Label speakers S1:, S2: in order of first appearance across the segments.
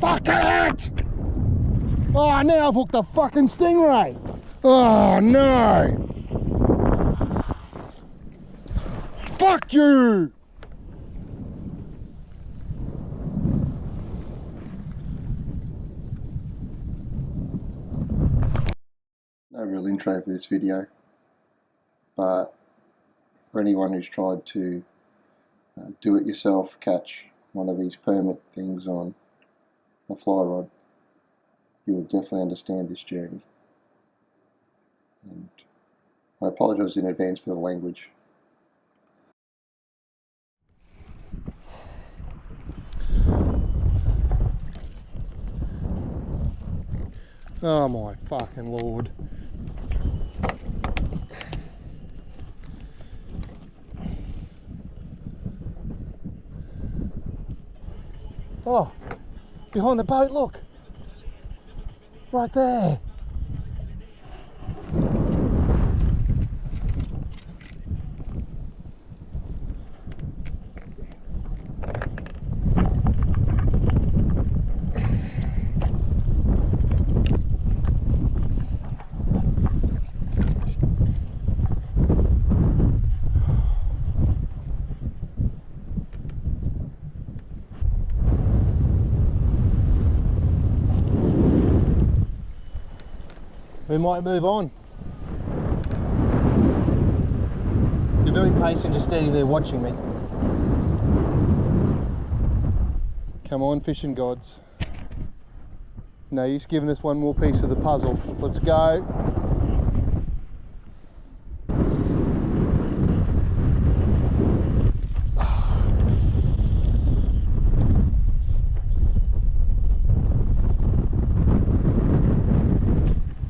S1: Fuck it! Oh, now I've hooked a fucking stingray. Oh no! Fuck you! No real intro for this video, but for anyone who's tried to do it yourself, catch one of these permit things on a fly rod, you will definitely understand this journey. And I apologise in advance for the language. Oh my fucking lord. Oh, behind the boat, look. Right there. We might move on. You're very patient, just standing there watching me. Come on, fishing gods. No use giving us one more piece of the puzzle. Let's go.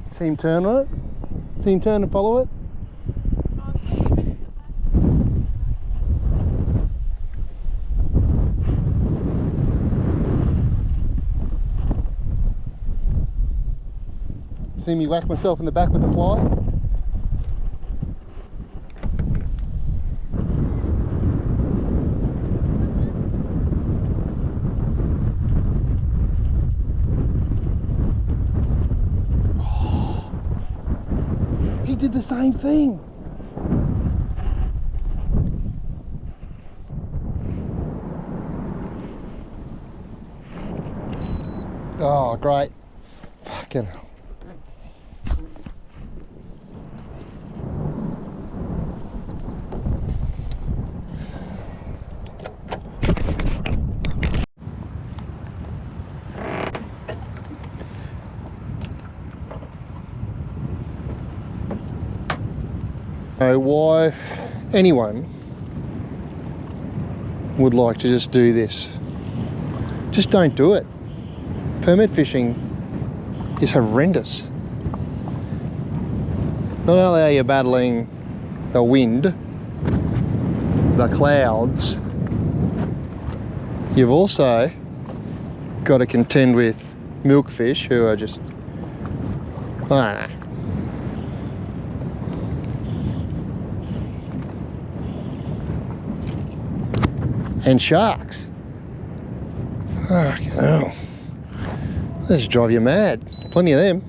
S1: See him turn on it? See him turn and follow it? See me whack myself in the back with the fly? He did the same thing. Oh, great. Fucking hell. Why anyone would like to just do this. Just don't do it. Permit fishing is horrendous. Not only are you battling the wind, the clouds, you've also got to contend with milkfish who are just, I don't know. And sharks. Fucking hell. They just drive you mad. Plenty of them.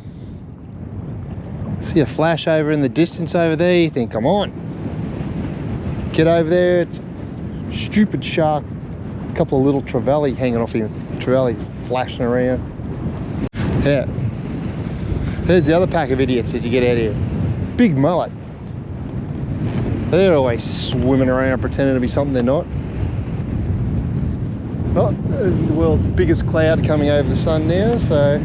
S1: See a flash over in the distance over there, you think, come on. Get over there, it's a stupid shark. A couple of little trevally hanging off him. Trevally flashing around. Yeah. Here's the other pack of idiots that you get out here. Big mullet. They're always swimming around pretending to be something they're not. Oh, the world's biggest cloud coming over the sun now, so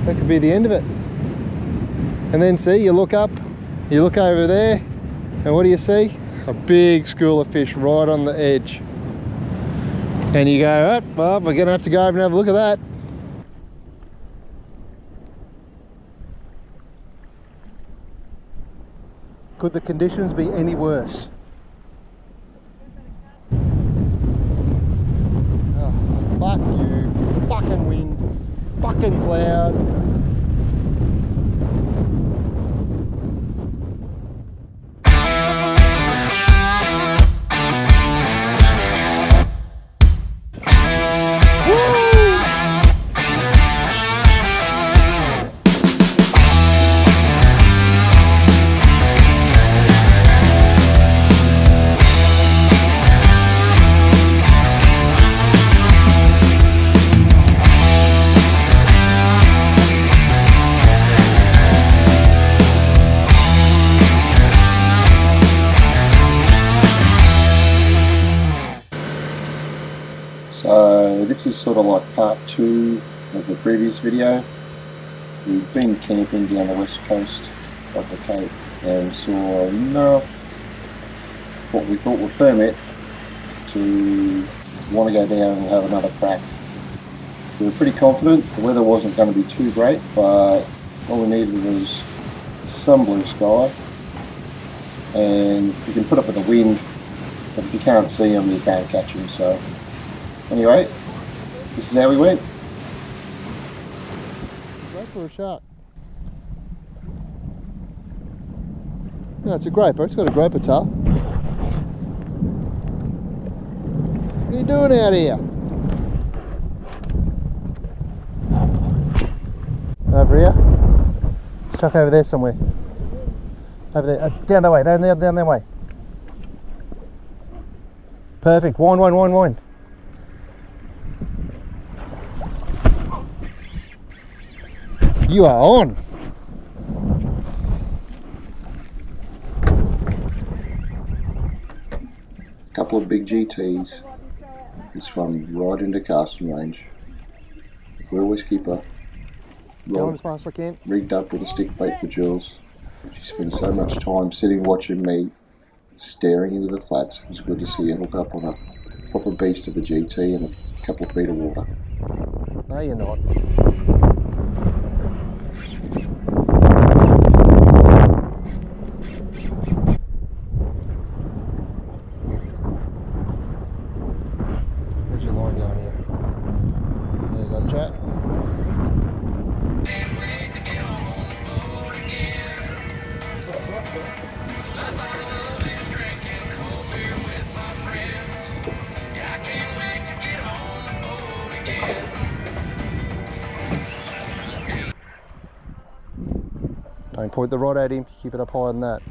S1: that could be the end of it. And then see, you look up, you look over there, and what do you see? A big school of fish right on the edge. And you go, oh, well, we're gonna have to go over and have a look at that. Could the conditions be any worse? Fuck you, fucking wind, fucking cloud. Woo!
S2: So this is sort of like part 2 of the previous video. We've been camping down the west coast of the Cape and saw enough what we thought were permit to want to go down and have another crack. We were pretty confident the weather wasn't going to be too great, but all we needed was some blue sky, and you can put up with the wind, but if you can't see them, you can't catch them. So anyway, this is how we went.
S1: Great for a shark. No, it's a groper. It's got a groper tail. What are you doing out here? Over here? Stuck over there somewhere. Over there. Down that way. Down that way. Perfect. Wind. You are on.
S2: Couple of big GTs. This one right into casting range. We always keep a
S1: Going as fast as I can.
S2: rigged up with a stick bait for Jules. She spends so much time sitting watching me staring into the flats. It was good to see her hook up on a proper beast of a GT and a couple of feet of water.
S1: No, you're not. Where's your line going here? There you go, chat. Don't point the rod at him, keep it up higher than that.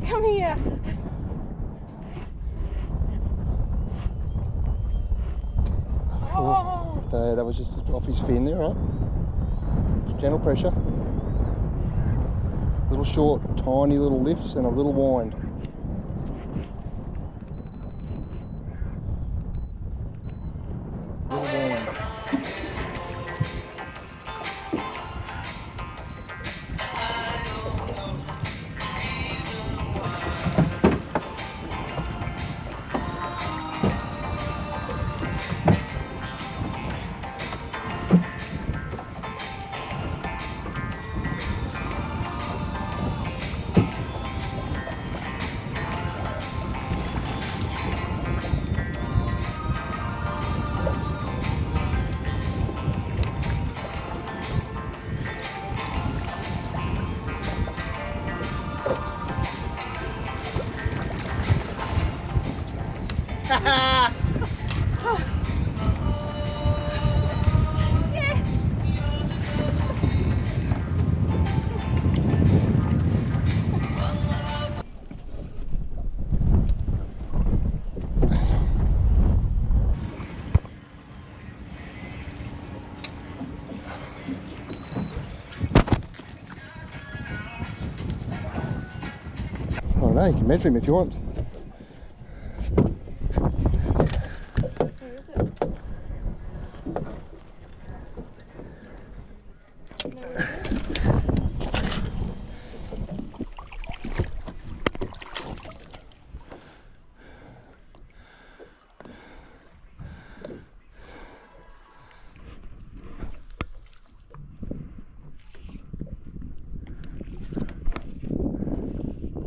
S3: Come here. Oh.
S1: That was just off his fin there, right? Gentle pressure. Little short, tiny little lifts and a little wind. Little wind.
S3: Yes.
S1: Oh no, you can measure him if you want.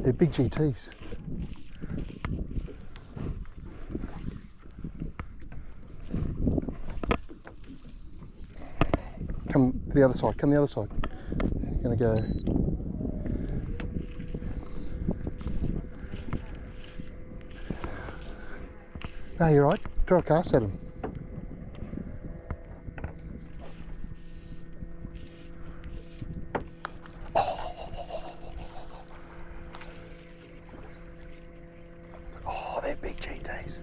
S1: They're big GTs. Come the other side, come the other side. You're gonna go. No, you're right. Throw a cast at him. Oh, they're big GTs.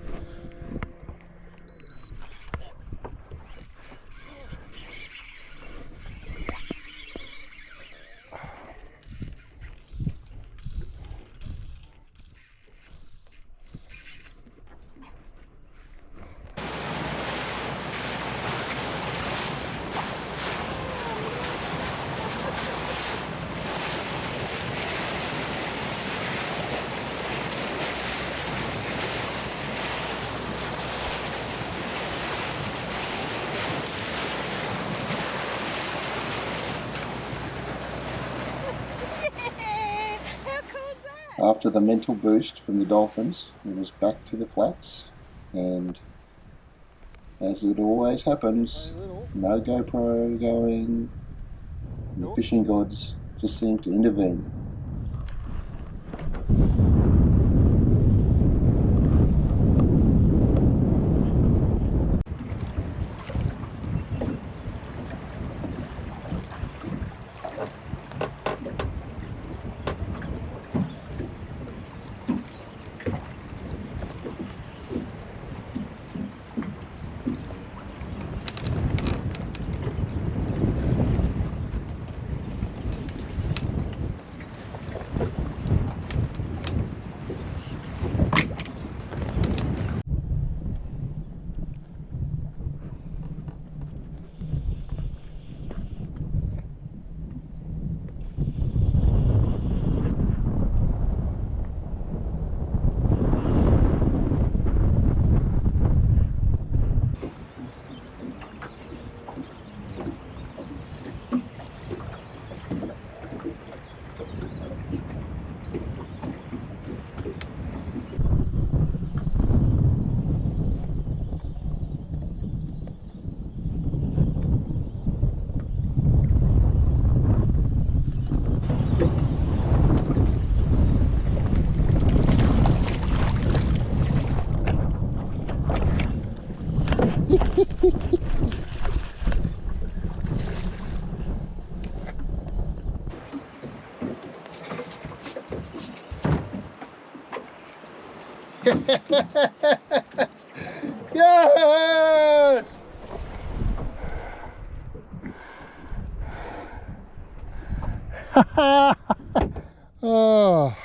S2: after the mental boost from the dolphins, it was back to the flats, and as it always happens, no GoPro going, and the fishing gods just seem to intervene.
S1: Yes! Oh.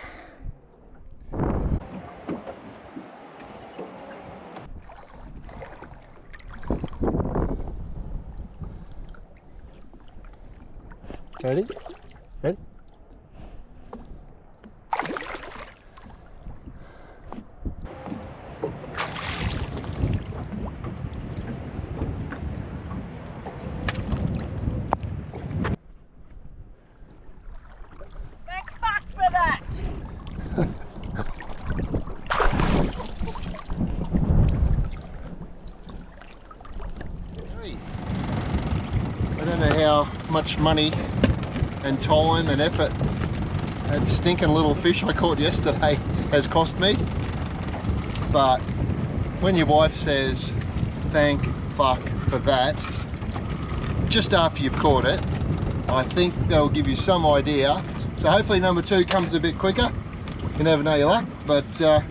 S1: Ready? Ready?
S3: Thank fuck for that.
S1: I don't know how much money and time and effort that stinking little fish I caught yesterday has cost me, but when your wife says thank fuck for that just after you've caught it, I think that'll give you some idea. So hopefully number 2 comes a bit quicker. You never know your luck, but yeah,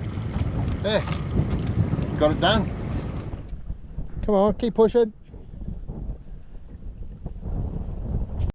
S1: got it done. Come on, keep pushing.